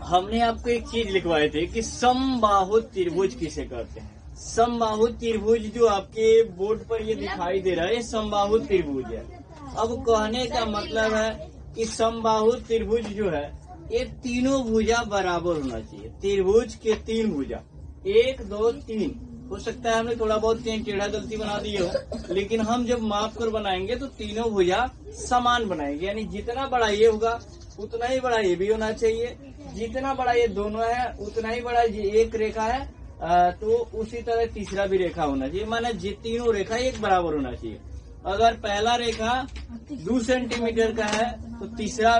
हमने आपको एक चीज लिखवाए थे कि समबाहु त्रिभुज किसे कहते हैं। समबाहु त्रिभुज जो आपके बोर्ड पर ये दिखाई दे रहा है, ये समबाहु त्रिभुज है। अब कहने का मतलब है कि समबाहु त्रिभुज जो है ये तीनों भुजा बराबर होना चाहिए। त्रिभुज के तीन भुजा, 1 2 3। हो सकता है हमने थोड़ा बहुत टेढ़ा गलती बना दी हो, लेकिन हम जब माप कर बनाएंगे तो तीनों भुजा समान बनाएंगे। यानी जितना बड़ा ये होगा उतना ही बड़ा ये भी होना चाहिए, जितना बड़ा ये दोनों है उतना ही बड़ा ये एक रेखा है, तो उसी तरह तीसरा भी रेखा होना चाहिए। माने तीनों रेखा एक बराबर होना चाहिए। अगर पहला रेखा 2 सेंटीमीटर का है तो तीसरा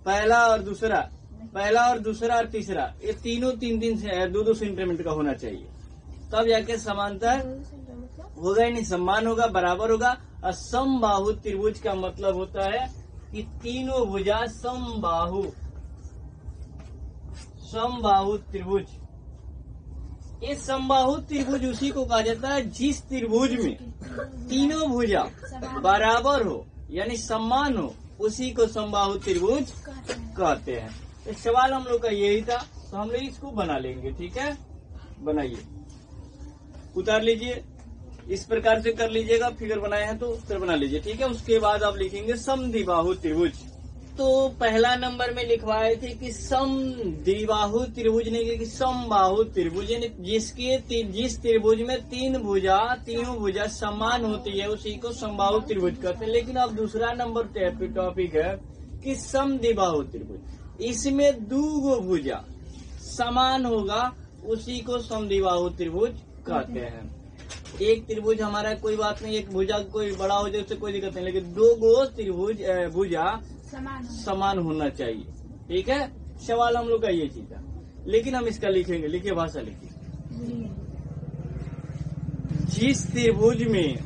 पहला और दूसरा और तीसरा ये तीनों 2 सेंटीमीटर का होना चाहिए, तब जाके समांतर होगा ही नहीं, समान होगा, बराबर होगा। और समबाहु त्रिभुज का मतलब होता है कि तीनों भुजा समबाहु त्रिभुज। ये समबाहु त्रिभुज उसी को कहा जाता है जिस त्रिभुज में तीनों भुजा बराबर हो यानी समान हो, उसी को समबाहु त्रिभुज कहते हैं। तो सवाल हम लोग का यही था, तो हम लोग इसको बना लेंगे। ठीक है, बनाइए, उतार लीजिए, इस प्रकार से कर लीजिएगा। फिगर बनाए हैं तो उस तरह बना लीजिए। ठीक है, उसके बाद आप लिखेंगे समद्विबाहु त्रिभुज। तो पहला नंबर में लिखवाए थे कि समद्विबाहु त्रिभुज नहीं कि समबाहु त्रिभुज, जिस त्रिभुज में तीनों भुजा समान होती है उसी को समबाहु त्रिभुज कहते हैं। लेकिन अब दूसरा नंबर टॉपिक है कि समद्विबाहु त्रिभुज, इसमें 2 भुजा समान होगा उसी को समद्विबाहु त्रिभुज कहते हैं। एक त्रिभुज हमारा कोई बात नहीं, एक भुजा कोई बड़ा हो जाए उससे कोई दिक्कत नहीं, लेकिन 2 त्रिभुज भुजा समान होना चाहिए। ठीक है, सवाल हम लोग का ये चीज है। लेकिन हम इसका लिखेंगे, लिखिए भाषा लिखिए। जिस त्रिभुज में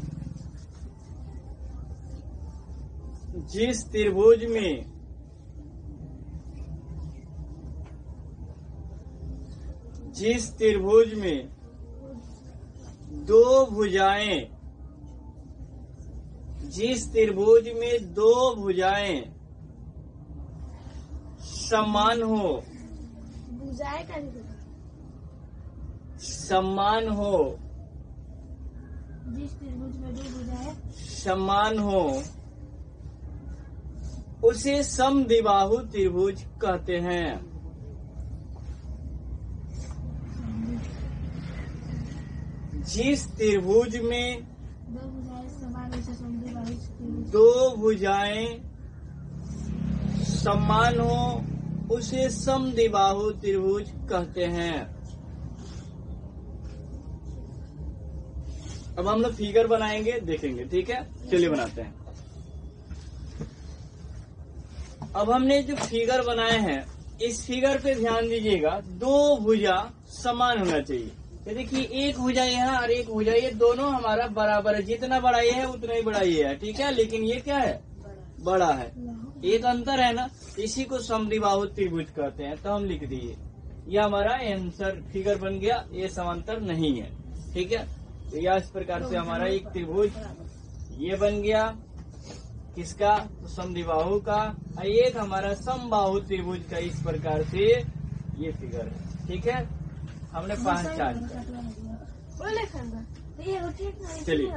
दो भुजाएं समान हो, जिस त्रिभुज में 2 भुजाएं समान हो उसे समद्विबाहु त्रिभुज कहते हैं। जिस त्रिभुज में 2 भुजाएं समान उसे समद्विबाहु त्रिभुज 2 भुजाएं समान हो उसे समद्विबाहु त्रिभुज कहते हैं। अब हम लोग फिगर बनाएंगे, देखेंगे। ठीक है, चलिए बनाते हैं। अब हमने जो फिगर बनाए हैं इस फिगर पे ध्यान दीजिएगा। 2 भुजा समान होना चाहिए। तो देखिए, एक भुजा यहाँ और एक भुजा, ये दोनों हमारा बराबर है। जितना बड़ा ये है उतना ही बड़ा ये है। ठीक है, लेकिन ये क्या है, बड़ा है, एक अंतर है ना, इसी को समद्विबाहु त्रिभुज कहते हैं। तो हम लिख दिए, ये हमारा आंसर फिगर बन गया, ये समांतर नहीं है। ठीक है, तो यह इस प्रकार से हमारा एक त्रिभुज ये बन गया, किसका, समद्विबाहु का। और एक हमारा समबाहु त्रिभुज का इस प्रकार से ये फिगर है। ठीक है, हमने पहचान चलिए।